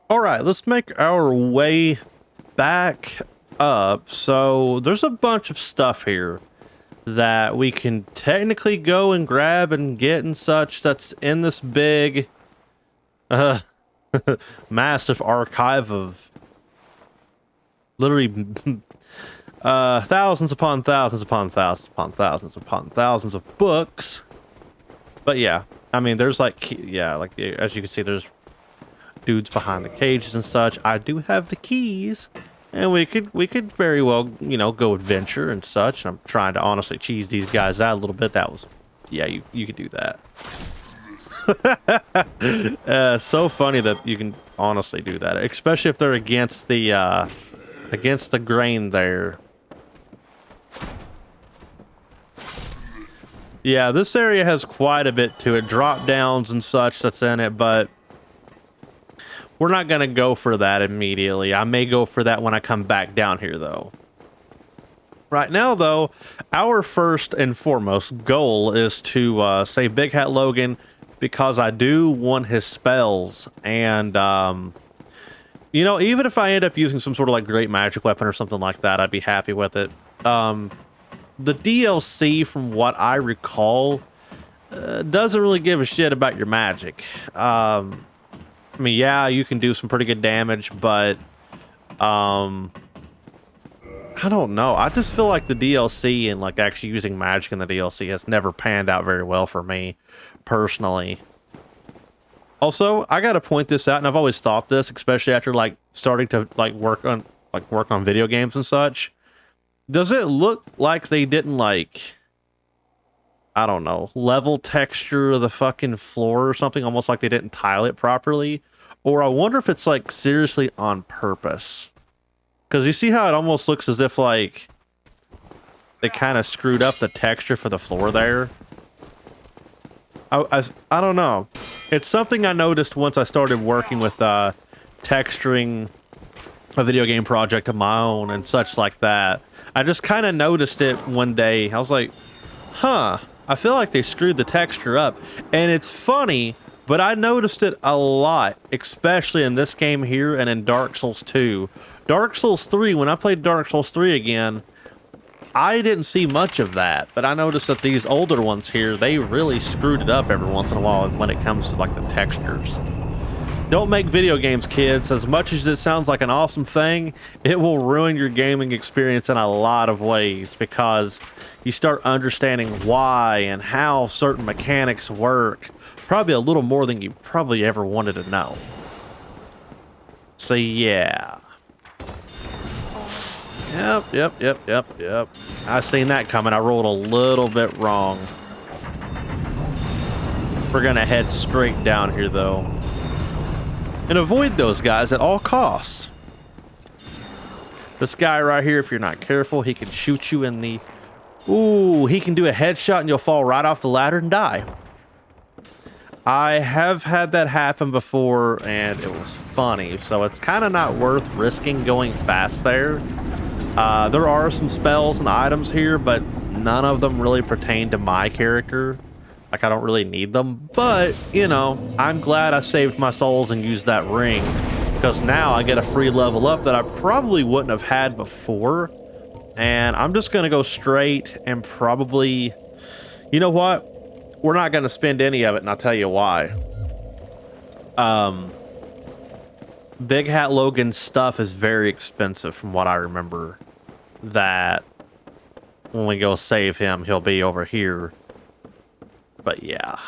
All right, let's make our way back up. So there's a bunch of stuff here that we can technically go and grab and get and such that's in this big, uh, massive archive of literally thousands upon thousands upon thousands upon thousands upon thousands of books. But yeah, I mean, there's like, yeah, like as you can see, there's dudes behind the cages and such. I do have the keys, and we could very well, you know, go adventure and such. I'm trying to honestly cheese these guys out a little bit. That was, yeah, you could do that. So funny that you can honestly do that, especially if they're against the grain there. Yeah, this area has quite a bit to it, drop downs and such that's in it, but we're not going to go for that immediately. I may go for that when I come back down here, though. Right now, though, our first and foremost goal is to save Big Hat Logan, because I do want his spells. And, you know, even if I end up using some sort of like great magic weapon or something like that, I'd be happy with it. The DLC, from what I recall, doesn't really give a shit about your magic. I mean, yeah, you can do some pretty good damage, but I don't know. I just feel like the DLC and like actually using magic in the DLC has never panned out very well for me, personally. Also, I gotta point this out, and I've always thought this, especially after like starting to work on video games and such. Does it look like they didn't like, I don't know, level texture of the fucking floor or something, almost like they didn't tile it properly? Or I wonder if it's like seriously on purpose. Because you see how it almost looks as if like they kind of screwed up the texture for the floor there? I don't know. It's something I noticed once I started working with texturing a video game project of my own and such like that. I just kind of noticed it one day. I was like, huh, I feel like they screwed the texture up. And it's funny, but I noticed it a lot, especially in this game here and in Dark Souls 2. Dark Souls 3, when I played Dark Souls 3 again, I didn't see much of that, but I noticed that these older ones here, they really screwed it up every once in a while when it comes to like the textures. Don't make video games, kids. As much as it sounds like an awesome thing, it will ruin your gaming experience in a lot of ways, because you start understanding why and how certain mechanics work, probably a little more than you probably ever wanted to know. So yeah. Yep. I seen that coming. I rolled a little bit wrong. We're gonna head straight down here, though, and avoid those guys at all costs. This guy right here, if you're not careful, he can shoot you in the... Ooh, he can do a headshot and you'll fall right off the ladder and die. I have had that happen before, and it was funny, so it's kind of not worth risking going fast there. There are some spells and items here, but none of them really pertain to my character. Like, I don't really need them, but, you know, I'm glad I saved my souls and used that ring, because now I get a free level up that I probably wouldn't have had before. And I'm just going to go straight and probably... You know what? We're not going to spend any of it, and I'll tell you why. Big Hat Logan's stuff is very expensive from what I remember. That when we go save him, he'll be over here. But yeah.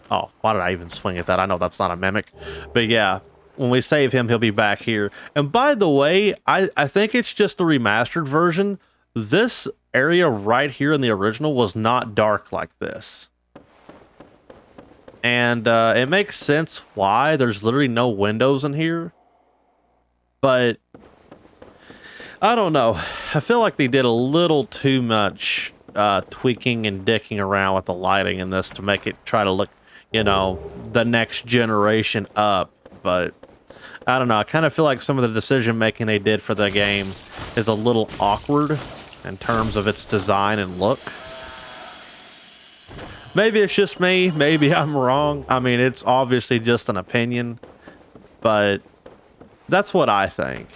Oh, why did I even swing at that? I know that's not a mimic. But yeah, when we save him, he'll be back here. And by the way, I think it's just the remastered version. This area right here in the original was not dark like this. And it makes sense why. There's literally no windows in here. But I don't know. I feel like they did a little too much tweaking and dicking around with the lighting in this to make it try to look, you know, the next generation up. But I don't know. I kind of feel like some of the decision making they did for the game is a little awkward in terms of its design and look. Maybe it's just me. Maybe I'm wrong. I mean, it's obviously just an opinion. but that's what I think.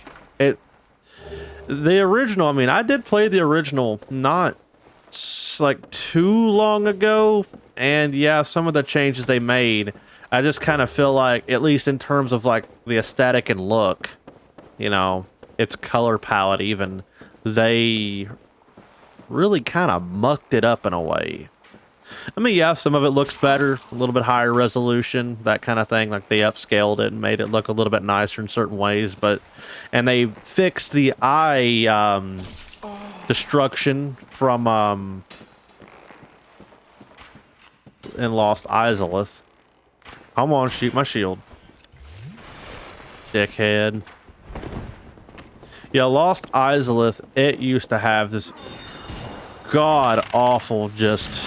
The original, I mean, I did play the original not like too long ago, and yeah, some of the changes they made, I just kind of feel like, at least in terms of like the aesthetic and look, you know, its color palette even, they really kind of mucked it up in a way. I mean, yeah, some of it looks better, a little bit higher resolution, that kind of thing. Like they upscaled it and made it look a little bit nicer in certain ways, and they fixed the eye destruction from in Lost Izalith. Come on, shoot my shield, dickhead. Yeah, Lost Izalith, it used to have this god awful, just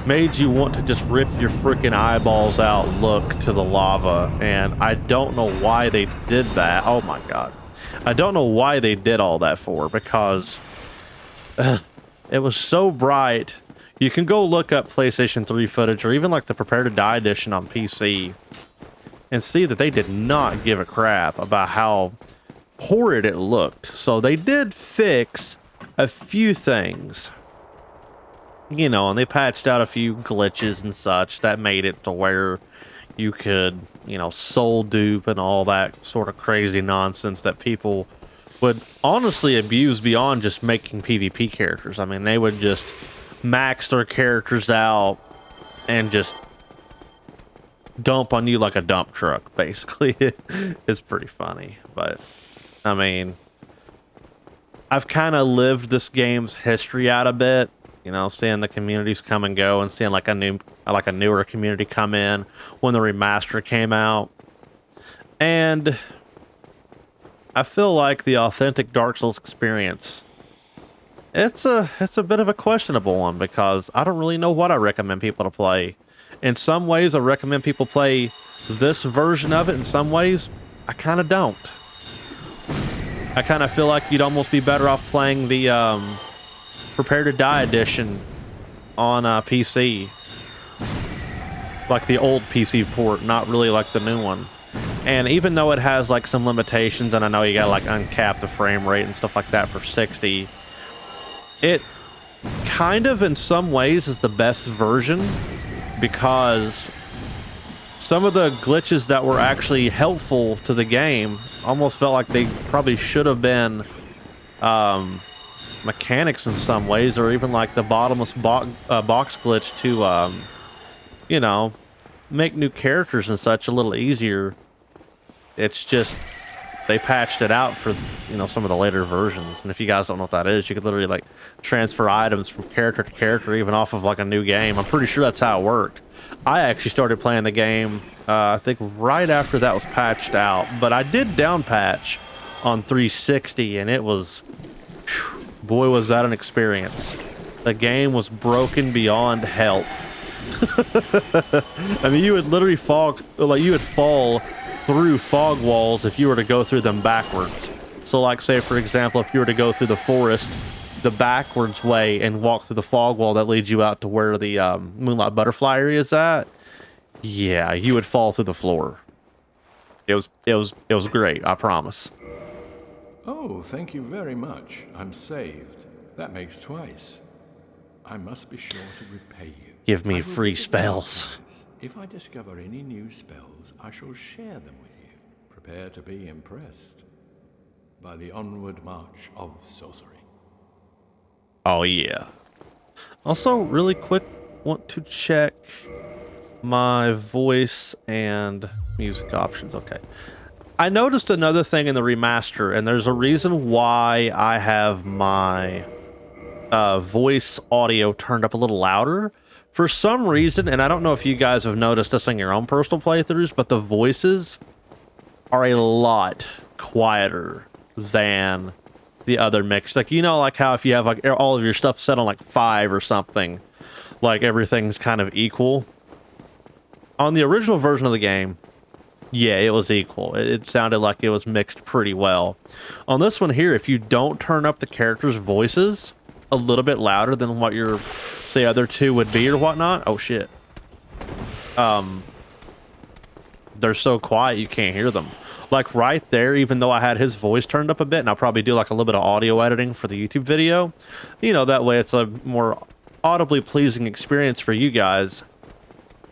made you want to just rip your freaking eyeballs out look to the lava, and I don't know why they did that. Oh my god. I don't know why they did all that for, because it was so bright. You can go look up PlayStation 3 footage, or even like the Prepare to Die edition on PC, and see that they did not give a crap about how horrid it looked. So they did fix a few things, you know, and they patched out a few glitches and such that made it to where you could, you know, soul dupe and all that sort of crazy nonsense that people would honestly abuse beyond just making PvP characters. I mean, they would just max their characters out and just dump on you like a dump truck, basically. It's pretty funny, but I mean, I've kind of lived this game's history out a bit, you know, seeing the communities come and go, and seeing like a newer community come in when the remaster came out. And I feel like the authentic Dark Souls experience, it's a bit of a questionable one, because I don't really know what I recommend people to play. In some ways, I recommend people play this version of it. In some ways, I kind of don't. I kind of feel like you'd almost be better off playing the Prepare to Die edition on PC. Like the old PC port, not really like the new one. And even though it has like some limitations, and I know you gotta like uncap the frame rate and stuff like that for 60, it kind of in some ways is the best version, because some of the glitches that were actually helpful to the game almost felt like they probably should have been mechanics in some ways, or even like the bottomless box glitch to, you know, make new characters and such a little easier. It's just they patched it out for, you know, some of the later versions. And if you guys don't know what that is, you could literally like transfer items from character to character, even off of like a new game. I'm pretty sure that's how it worked. I actually started playing the game, I think right after that was patched out, but I did down patch on 360, and it was, whew, boy, was that an experience. The game was broken beyond help. I mean, you would literally fall through fog walls if you were to go through them backwards. So like, say for example, if you were to go through the forest the backwards way and walk through the fog wall that leads you out to where the Moonlight Butterfly area is at, yeah, you would fall through the floor. It was great, I promise. Oh, thank you very much. I'm saved. That makes twice. I must be sure to repay you. Give me free spells. If I discover any new spells, I shall share them with you. Prepare to be impressed by the onward march of sorcery. Oh yeah. Also, really quick, want to check my voice and music options. Okay. I noticed another thing in the remaster, and there's a reason why I have my voice audio turned up a little louder. For some reason, and I don't know if you guys have noticed this in your own personal playthroughs, but the voices are a lot quieter than the other mix. Like, you know, like how if you have like all of your stuff set on like 5 or something, like everything's kind of equal. On the original version of the game, yeah, it was equal. It sounded like it was mixed pretty well. On this one here, if you don't turn up the characters' voices a little bit louder than what your, say, other two would be or whatnot, oh shit, they're so quiet you can't hear them. Like right there, even though I had his voice turned up a bit, and I'll probably do like a little bit of audio editing for the YouTube video, you know, that way it's a more audibly pleasing experience for you guys.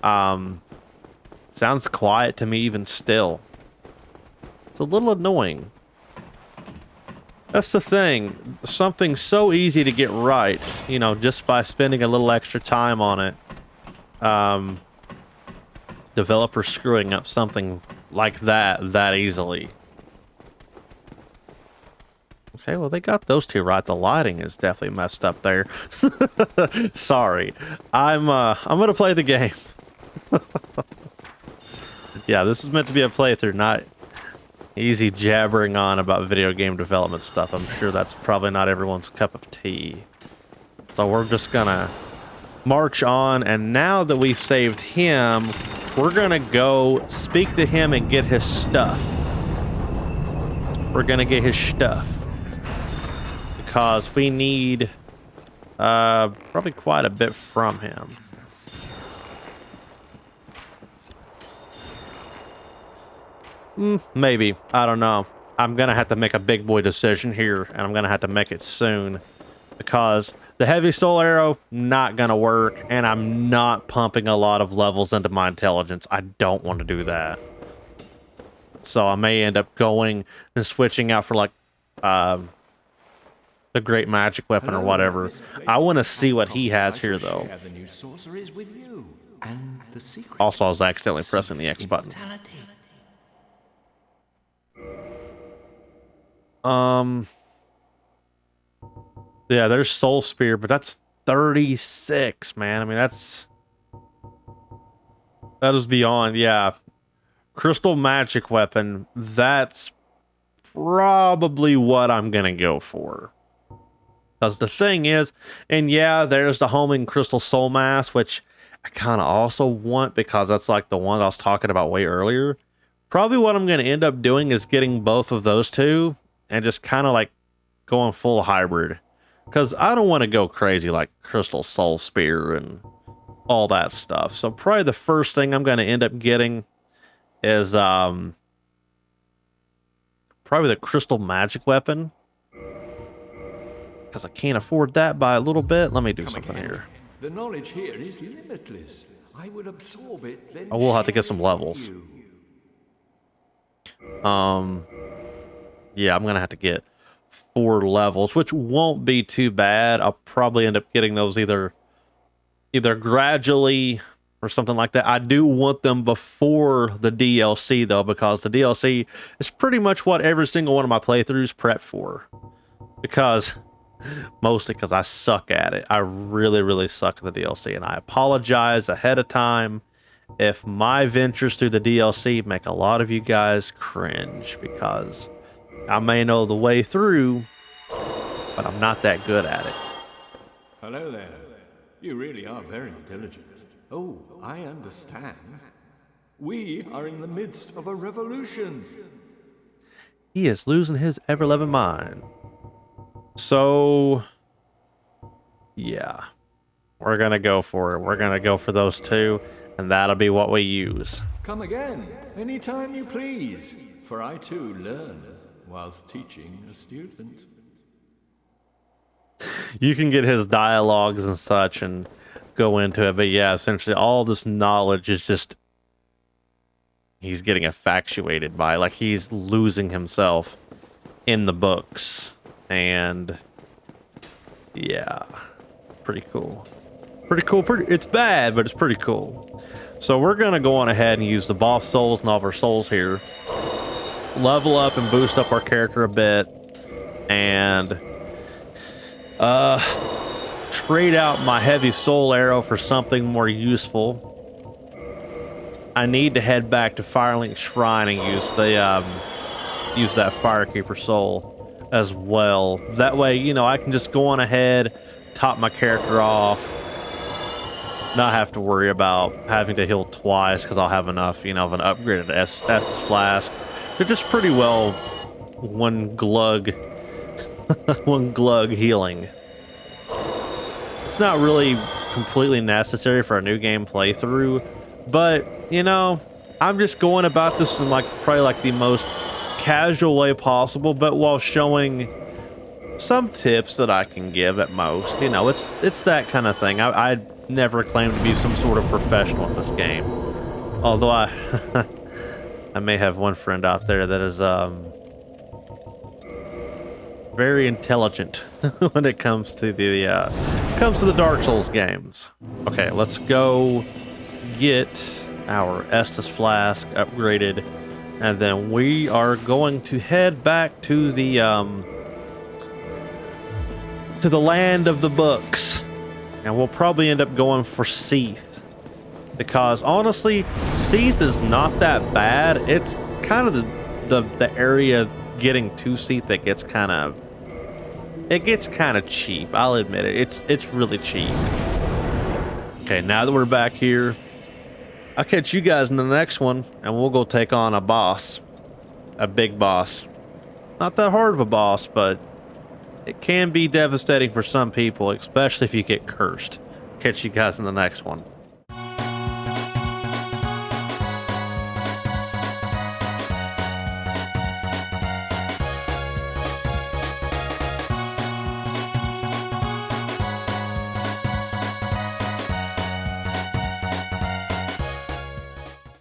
Sounds quiet to me even still. It's a little annoying. That's the thing. Something so easy to get right, you know, just by spending a little extra time on it. Developers screwing up something like that easily. Okay, well, they got those two right. The lighting is definitely messed up there. Sorry. I'm gonna play the game. Yeah, this is meant to be a playthrough, not easy jabbering on about video game development stuff. I'm sure that's probably not everyone's cup of tea. So we're just gonna march on, and now that we've saved him, we're gonna go speak to him and get his stuff. We're gonna get his stuff. Because we need probably quite a bit from him. Maybe. I don't know. I'm going to have to make a big boy decision here, and I'm going to have to make it soon. Because the heavy soul arrow, not going to work, and I'm not pumping a lot of levels into my intelligence. I don't want to do that. So I may end up going and switching out for like the great magic weapon or whatever. I want to see what he has here, though. Also, I was accidentally pressing the X button. Yeah, there's Soul Spear, but that's 36, man. I mean, that is beyond, yeah. Crystal magic weapon, that's probably what I'm gonna go for. Because the thing is, and yeah, there's the homing crystal soul mass, which I kind of also want because that's like the one I was talking about way earlier. Probably what I'm going to end up doing is getting both of those two and just kind of like going full hybrid. Because I don't want to go crazy like crystal soul spear and all that stuff. So probably the first thing I'm going to end up getting is probably the crystal magic weapon. Because I can't afford that by a little bit. Let me do something here. The knowledge here is limitless. I would absorb it, then I will have to get some levels. Yeah, I'm gonna have to get 4 levels, which won't be too bad. I'll probably end up getting those either gradually or something like that. I do want them before the DLC though, because the DLC is pretty much what every single one of my playthroughs prep for. Mostly because I suck at it. I really, really suck at the DLC, and I apologize ahead of time if my ventures through the DLC make a lot of you guys cringe, because I may know the way through, but I'm not that good at it. Hello there. You really are very diligent. Oh, I understand. We are in the midst of a revolution. He is losing his ever-loving mind. So, yeah, we're going to go for it. We're going to go for those two, and that'll be what we use. Come again, anytime you please, for I too learn whilst teaching a student. You can get his dialogues and such and go into it, but yeah, essentially all this knowledge is just, he's getting infatuated by, like he's losing himself in the books. And yeah, pretty cool. It's bad, but it's pretty cool. So we're gonna go on ahead and use the boss souls and all of our souls here, level up and boost up our character a bit, and trade out my heavy soul arrow for something more useful. I need to head back to Firelink Shrine and use that Firekeeper soul as well. That way, you know, I can just go on ahead, top my character off, not have to worry about having to heal twice because I'll have enough, you know, of an upgraded Estus flask. They're just pretty well one glug healing. It's not really completely necessary for a new game playthrough, but, you know, I'm just going about this in like probably like the most casual way possible, but while showing some tips that I can give at most. You know, it's that kind of thing. I never claim to be some sort of professional in this game, although I I may have one friend out there that is very intelligent when it comes to the Dark Souls games. Okay, let's go get our Estus flask upgraded, and then we are going to head back to the land of the books, and we'll probably end up going for Seath, because honestly, Seath is not that bad. It's kind of the area getting to Seath that gets kind of cheap. I'll admit it. It's really cheap. Okay, now that we're back here, I'll catch you guys in the next one, and we'll go take on a boss, a big boss. Not that hard of a boss, but it can be devastating for some people, especially if you get cursed. Catch you guys in the next one.